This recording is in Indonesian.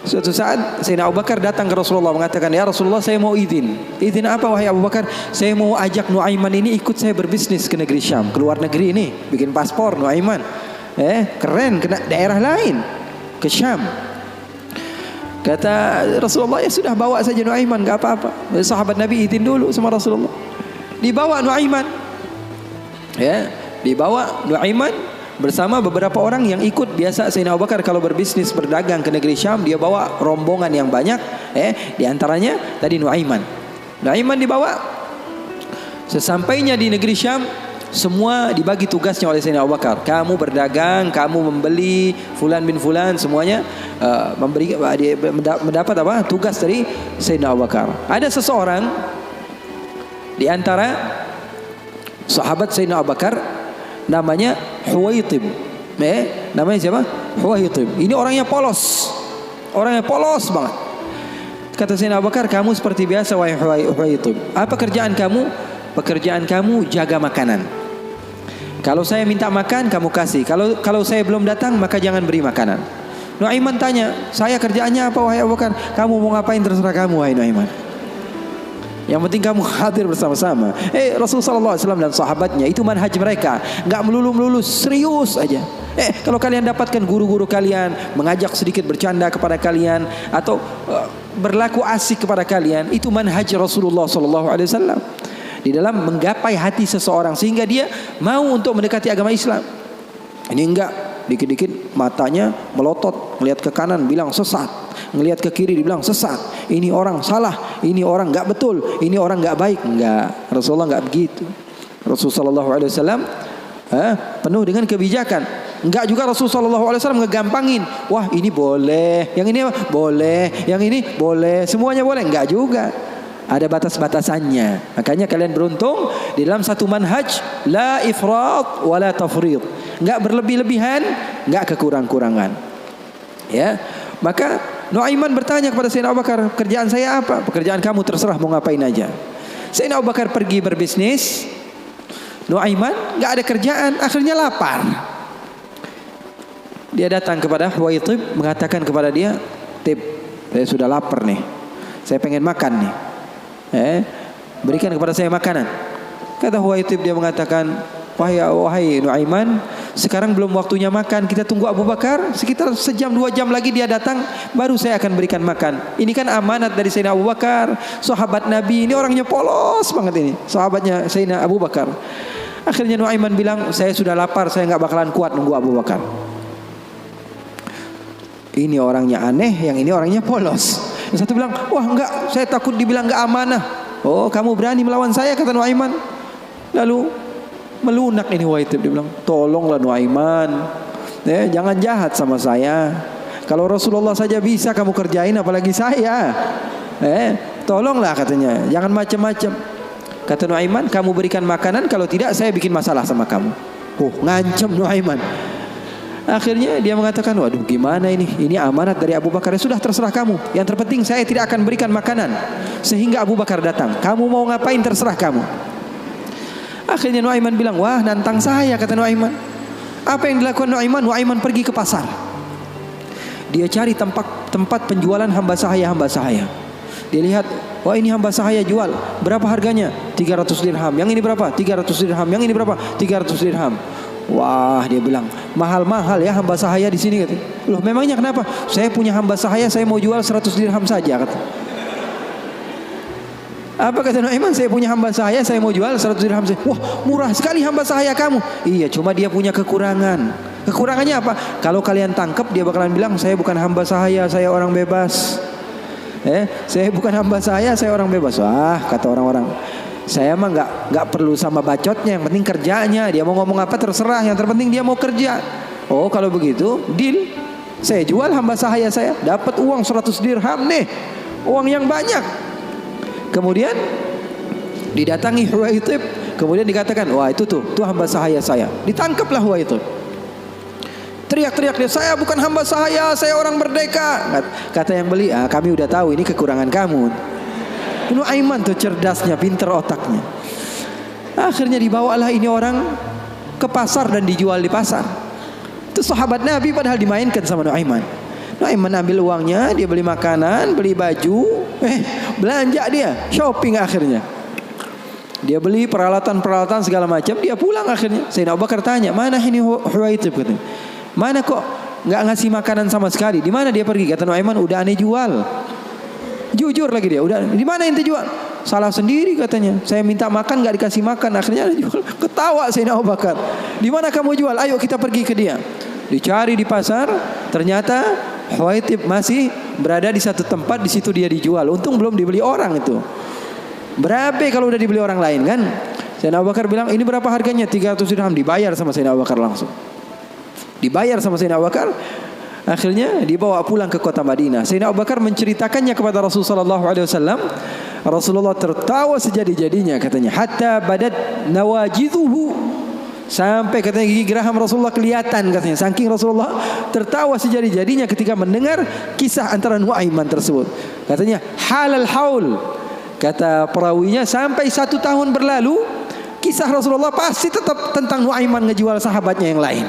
Suatu saat Sayyidina Abu Bakar datang ke Rasulullah mengatakan, "Ya Rasulullah, saya mau izin." "Izin apa wahai Abu Bakar?" "Saya mau ajak Nuaiman ini ikut saya berbisnis ke negeri Syam, ke luar negeri ini, bikin paspor Nuaiman. Keren, ke daerah lain, ke Syam." Kata Rasulullah, "Ya sudah, bawa saja Nuaiman, enggak apa-apa." Sahabat Nabi izin dulu sama Rasulullah. Dibawa Nuaiman. Dibawa Nuaiman bersama beberapa orang yang ikut. Biasa Sayyidina Abu Bakar kalau berbisnis berdagang ke negeri Syam, dia bawa rombongan yang banyak. Di antaranya tadi Nuaiman. Nuaiman dibawa. Sesampainya di negeri Syam, semua dibagi tugasnya oleh Sayyidina Abu Bakar. Kamu berdagang, kamu membeli, fulan bin fulan, semuanya mendapat tugas dari Sayyidina Abu Bakar. Ada seseorang di antara sahabat Sayyidina Abu Bakar, namanya Huwaitib. Namanya siapa? Huwaitib. Ini orangnya polos. Orangnya polos banget. Kata Sayyidina Abu Bakar, "Kamu seperti biasa wahai Huwaitib. Apa kerjaan kamu?" "Pekerjaan kamu jaga makanan. Kalau saya minta makan, kamu kasih. Kalau saya belum datang, maka jangan beri makanan." Nuaiman tanya, "Saya kerjaannya apa wahai Abu Bakar?" "Kamu mau ngapain terserah kamu wahai Nuaiman. Yang penting kamu hadir bersama-sama." Rasulullah SAW dan sahabatnya itu manhaj mereka, nggak melulu serius aja. Kalau kalian dapatkan guru-guru kalian mengajak sedikit bercanda kepada kalian atau berlaku asik kepada kalian, itu manhaj Rasulullah SAW di dalam menggapai hati seseorang sehingga dia mau untuk mendekati agama Islam. Ini enggak, dikit-dikit matanya melotot, melihat ke kanan bilang sesat, ngelihat ke kiri dibilang sesat, ini orang salah, ini orang nggak betul, ini orang nggak baik. Enggak, Rasulullah nggak begitu. Rasulullah SAW penuh dengan kebijakan. Enggak juga Rasulullah SAW ngegampangin. Wah ini boleh, yang ini boleh, yang ini boleh, semuanya boleh. Enggak juga. Ada batas-batasannya. Makanya kalian beruntung di dalam satu manhaj, la ifrat wa la tafrid. Enggak berlebih-lebihan, enggak kekurang-kurangan. Maka Nuaiman bertanya kepada Sayyidina Abu Bakar, "Kerjaan saya apa?" "Pekerjaan kamu terserah, mau ngapain aja." Sayyidina Abu Bakar pergi berbisnis. Nuaiman enggak ada kerjaan, akhirnya lapar. Dia datang kepada Huwaitib, mengatakan kepada dia, "Tib, saya sudah lapar nih. Saya pengen makan nih. Berikan kepada saya makanan." Kata Huwaitib, dia mengatakan, Wahai Nuaiman, sekarang belum waktunya makan. Kita tunggu Abu Bakar sekitar sejam 2 jam lagi dia datang, baru saya akan berikan makan. Ini kan amanat dari Sayyidina Abu Bakar, sahabat Nabi. Ini orangnya polos banget ini, sahabatnya Sayyidina Abu Bakar. Akhirnya Nuaiman bilang, "Saya sudah lapar, saya nggak bakalan kuat nunggu Abu Bakar." Ini orangnya aneh, yang ini orangnya polos. Yang satu bilang, "Wah enggak, saya takut dibilang enggak amanah." "Oh, kamu berani melawan saya?" kata Nuaiman. Lalu melunak ini Huwaitib, dia bilang, "Tolonglah Nuaiman, jangan jahat sama saya. Kalau Rasulullah saja bisa kamu kerjain, apalagi saya. Tolonglah," katanya, "jangan macam-macam." Kata Nuaiman, "Kamu berikan makanan, kalau tidak saya bikin masalah sama kamu." Ngancam Nuaiman. Akhirnya dia mengatakan, "Waduh, gimana ini? Ini amanat dari Abu Bakar. Sudah, terserah kamu. Yang terpenting saya tidak akan berikan makanan sehingga Abu Bakar datang. Kamu mau ngapain terserah kamu." Akhirnya Nuaiman bilang, "Wah, nantang saya," kata Nuaiman. Apa yang dilakukan Nuaiman? Nuaiman pergi ke pasar. Dia cari tempat penjualan hamba sahaya. Dia lihat, wah ini hamba sahaya jual. Berapa harganya? 300 dirham. Yang ini berapa? 300 dirham. Yang ini berapa? 300 dirham. Wah, dia bilang, mahal-mahal ya hamba sahaya di sini. Kata. Loh, memangnya kenapa? "Saya punya hamba sahaya, saya mau jual 100 dirham saja," kata. Apa kata Nuaiman? "Saya punya hamba sahaya, saya mau jual 100 dirham saja." "Wah, murah sekali hamba sahaya kamu." "Iya, cuma dia punya kekurangan." "Kekurangannya apa?" "Kalau kalian tangkap, dia bakalan bilang, 'Saya bukan hamba sahaya, saya orang bebas.' Saya bukan hamba saya orang bebas." Wah, kata orang-orang, "Saya mah nggak perlu sama bacotnya, yang penting kerjanya. Dia mau ngomong apa terserah, yang terpenting dia mau kerja." "Oh, kalau begitu, deal. Saya jual hamba sahaya saya, dapat uang 100 dirham nih, uang yang banyak." Kemudian didatangi Huwaitib, kemudian dikatakan, "Wah, itu tuh hamba sahaya saya." Ditangkaplah Huwaitib. Teriak-teriak dia, "Saya bukan hamba sahaya, saya orang merdeka." Kata yang beli, "Kami udah tahu ini kekurangan kamu." Nuaiman tuh cerdasnya, pinter otaknya. Akhirnya dibawalah ini orang ke pasar dan dijual di pasar. Itu sahabat Nabi padahal dimainkan sama Nuaiman. Nuaiman ambil uangnya, dia beli makanan, beli baju, belanja dia, shopping akhirnya. Dia beli peralatan-peralatan segala macam, dia pulang akhirnya. Sayyidina Abu Bakar tanya, mana ini Huwaitib katanya. Mana kok nggak ngasih makanan sama sekali? Di mana dia pergi? Kata Nuaiman, udah aneh jual. Jujur lagi dia, udah di mana ente jual? Salah sendiri katanya. Saya minta makan nggak dikasih makan, akhirnya aneh jual. Ketawa Sayyidina Abu Bakar. Di mana kamu jual? Ayo kita pergi ke dia. Dicari di pasar, ternyata Huwaitib masih berada di satu tempat, di situ dia dijual. Untung belum dibeli orang itu. Berapa kalau udah dibeli orang lain kan? Sayyidina Abu Bakar bilang, ini berapa harganya? 300 dirham. Dibayar sama Sayyidina Abu Bakar langsung. Dibayar sama Sayyidina Abu Bakar. Akhirnya dibawa pulang ke kota Madinah. Sayyidina Abu Bakar menceritakannya kepada Rasulullah SAW. Rasulullah tertawa sejadi-jadinya katanya. Hatta badat nawajidhuhu. Sampai katanya gigi geraham Rasulullah kelihatan katanya. Saking Rasulullah tertawa sejadi-jadinya ketika mendengar kisah antara Nuaiman tersebut. Katanya halal haul. Kata perawinya sampai 1 tahun berlalu, kisah Rasulullah pasti tetap tentang Nuaiman ngejual sahabatnya yang lain.